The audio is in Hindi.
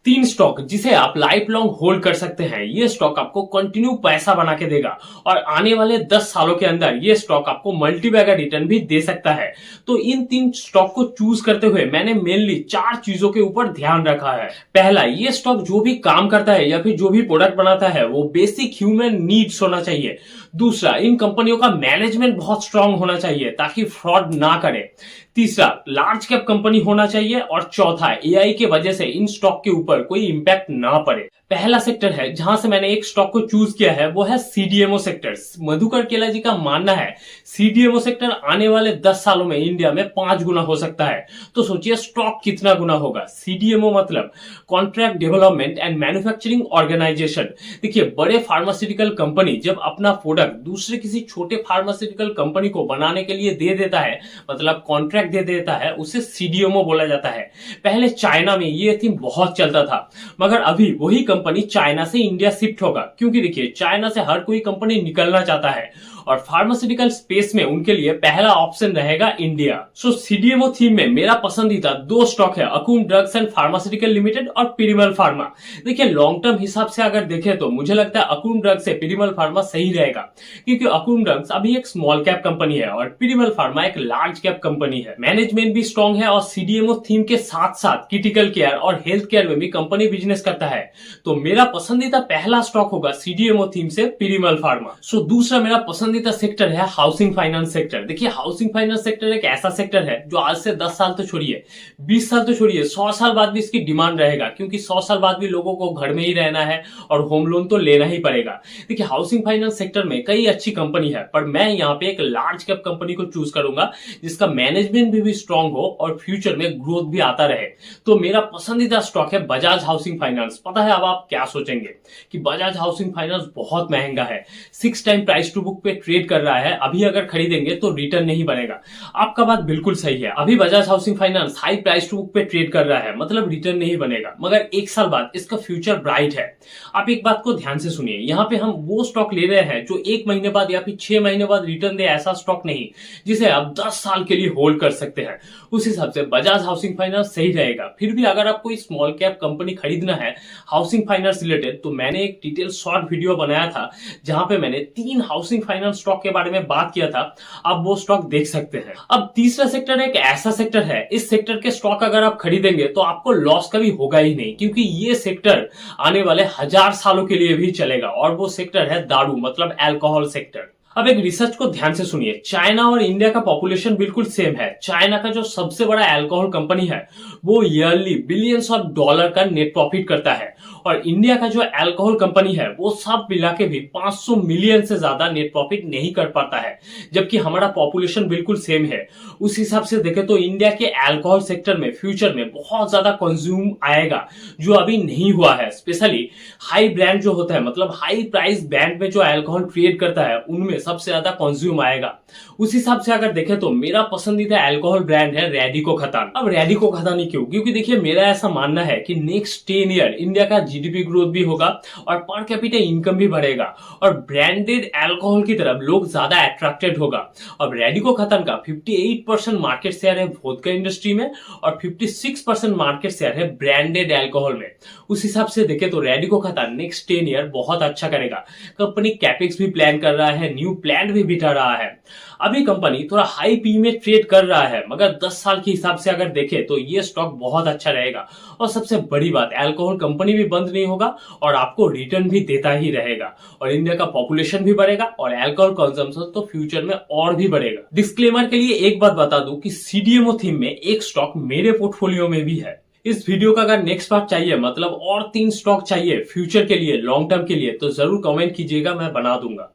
तीन स्टॉक जिसे आप लाइफ लॉन्ग होल्ड कर सकते हैं। ये स्टॉक आपको कंटिन्यू पैसा बना के देगा और आने वाले 10 सालों के अंदर ये स्टॉक आपको मल्टीबैगर रिटर्न भी दे सकता है। तो इन तीन स्टॉक को चूज करते हुए मैंने मेनली 4 चीजों के ऊपर ध्यान रखा है। पहला, ये स्टॉक जो भी काम करता है या फिर जो भी प्रोडक्ट बनाता है वो बेसिक ह्यूमन नीड्स होना चाहिए। दूसरा, इन कंपनियों का मैनेजमेंट बहुत स्ट्रांग होना चाहिए ताकि फ्रॉड ना करे। तीसरा, लार्ज कैप कंपनी होना चाहिए। और चौथा, एआई के वजह से इन स्टॉक के ऊपर कोई इंपैक्ट ना पड़े। पहला सेक्टर है जहां से मैंने एक स्टॉक को चूज किया है वो है सीडीएमओ सेक्टर। मधुकर केला जी का मानना है सीडीएमओ सेक्टर आने वाले 10 सालों में इंडिया में 5 गुना हो सकता है। तो सोचिए स्टॉक कितना गुना होगा। सीडीएमओ मतलब contract development and manufacturing organisation. देखिए, बड़े फार्मास्यूटिकल कंपनी जब अपना प्रोडक्ट दूसरे किसी छोटे फार्मास्यूटिकल कंपनी को बनाने के लिए दे देता है, मतलब कॉन्ट्रैक्ट दे देता है, उसे सीडीएमओ बोला जाता है। पहले चाइना में ये थीम बहुत चलता था, मगर अभी वही कंपनी चाइना से इंडिया शिफ्ट होगा, क्योंकि देखिए चाइना से हर कोई कंपनी निकलना चाहता है और फार्मास्यूटिकल स्पेस में उनके लिए पहला ऑप्शन रहेगा इंडिया। सो सीडीएमओ थीम में मेरा पसंदीदा 2 स्टॉक है, अकुम ड्रग्स एंड फार्मास्यूटिकल लिमिटेड और पिरीमल फार्मा। देखिए, लॉन्ग टर्म हिसाब से अगर देखें तो मुझे लगता है अकुम ड्रग्स से पिरीमल फार्मा सही रहेगा, क्योंकि अकुम ड्रग्स अभी एक स्मॉल कैप कंपनी है और पिरीमल फार्मा एक लार्ज कैप कंपनी है। मैनेजमेंट भी स्ट्रॉन्ग है और सीडीएमओ थीम के साथ साथ क्रिटिकल केयर और हेल्थ केयर में भी कंपनी बिजनेस करता है। तो मेरा पसंदीदा पहला स्टॉक होगा सीडीएमओ थीम से पिरीमल फार्मा। सो दूसरा मेरा पसंदीदा सेक्टर है हाउसिंग फाइनेंस सेक्टर। देखिए, हाउसिंग फाइनेंस सेक्टर एक ऐसा सेक्टर है जो आज से 10 साल तो छोड़िए, 20 साल तो छोड़िए, 100 साल बाद भी इसकी डिमांड रहेगा, क्योंकि 100 साल बाद भी लोगों को घर में ही रहना है और होम लोन तो लेना ही पड़ेगा। देखिए, हाउसिंग फाइनेंस सेक्टर में कई अच्छी कंपनी है, पर मैं यहाँ पे एक लार्ज कैप कंपनी को चूज करूंगा जिसका मैनेजमेंट भी स्ट्रांग हो और फ्यूचर में ग्रोथ भी आता रहे। तो मेरा पसंदीदा स्टॉक है बजाज हाउसिंग फाइनेंस। पता है अब आप क्या सोचेंगे कि बजाज हाउसिंग फाइनेंस बहुत महंगा है, 6 टाइम प्राइस टू बुक पे ट्रेड कर रहा है, अभी अगर खरीदेंगे तो रिटर्न नहीं बनेगा। आपका बात बिल्कुल सही है, अभी Bajaj housing finance high price to book पे ट्रेड कर रहा है, मतलब रिटर्न नहीं बनेगा, मगर 1 साल बाद इसका फ्यूचर ब्राइट है। आप एक बात को ध्यान से सुनिए, यहाँ पे हम वो स्टॉक ले रहे हैं जो 1 महीने बाद या फिर 6 महीने बाद रिटर्न दे, ऐसा स्टॉक नहीं जिसे आप 10 साल के लिए होल्ड कर सकते हैं। उस हिसाब से बजाज हाउसिंग फाइनेंस सही रहेगा। फिर भी अगर आपको स्मॉल कैप कंपनी खरीदना है हाउसिंग फाइनेंस रिलेटेड, तो मैंने एक डिटेल शॉर्ट वीडियो बनाया था जहां पे मैंने 3 हाउसिंग फाइनेंस स्टॉक के बारे में बात किया था, आप वो स्टॉक देख सकते हैं। अब तीसरा सेक्टर एक ऐसा सेक्टर है, इस सेक्टर के स्टॉक अगर आप खरीदेंगे तो आपको लॉस कभी होगा ही नहीं, क्योंकि ये सेक्टर आने वाले 1000 सालों के लिए भी चलेगा, और वो सेक्टर है दारू, मतलब अल्कोहल सेक्टर। अब एक रिसर्च को ध्यान से सुनिए, चाइना और इंडिया का पॉपुलेशन बिल्कुल सेम है। चाइना का जो सबसे बड़ा अल्कोहल कंपनी है वो ईयरली बिलियंस ऑफ डॉलर का नेट प्रॉफिट करता है, और इंडिया का जो अल्कोहल कंपनी है वो सब मिला के भी 500 मिलियन से ज्यादा नेट प्रॉफिट नहीं कर पाता है, जबकि हमारा पॉपुलेशन बिल्कुल सेम है। उस हिसाब से देखें तो इंडिया के अल्कोहल सेक्टर में फ्यूचर में बहुत ज्यादा कंज्यूम आएगा, जो अभी नहीं हुआ है। स्पेशली हाई ब्रांड जो होता है, मतलब हाई प्राइस ब्रांड में जो अल्कोहल ट्रेड करता है, उनमें सबसे ज्यादा कंज्यूम आएगा। उस हिसाब से अगर देखें तो मेरा पसंदीदा अल्कोहल ब्रांड है रैडिको खतान। अब रैडिको खतान क्यों? क्योंकि देखिए, मेरा ऐसा मानना है कि नेक्स्ट 10 ईयर इंडिया का जीडीपी ग्रोथ भी होगा और पर कैपिटा इनकम भी बढ़ेगा, और ब्रांडेड अल्कोहल की तरफ लोग ज्यादा अट्रैक्टेड होगा। अब रैडिको खतान का 58% मार्केट शेयर है वोडका इंडस्ट्री में और 56% मार्केट शेयर है ब्रांडेड अल्कोहल में। उस हिसाब से देखें तो रैडिको खतान नेक्स्ट 10 ईयर बहुत अच्छा करेगा। कंपनी कैपेक्स भी प्लान कर रहा है, न्यू प्लांट भी बिठा रहा है। अभी कंपनी थोड़ा हाई पी में ट्रेड कर रहा है, मगर 10 साल के हिसाब से अगर देखें तो ये स्टॉक बहुत अच्छा रहेगा। और सबसे बड़ी बात, अल्कोहल कंपनी भी बंद नहीं होगा और आपको रिटर्न भी देता ही रहेगा, और इंडिया का पॉपुलेशन भी बढ़ेगा और अल्कोहल कंजम्पशन तो फ्यूचर में और भी बढ़ेगा। डिस्क्लेमर के लिए एक बात बता दूं कि सीडीएमओ थीम में एक स्टॉक मेरे पोर्टफोलियो में भी है। इस वीडियो का अगर नेक्स्ट पार्ट चाहिए, मतलब और 3 स्टॉक चाहिए फ्यूचर के लिए, लॉन्ग टर्म के लिए, तो जरूर कमेंट कीजिएगा, मैं बना दूंगा।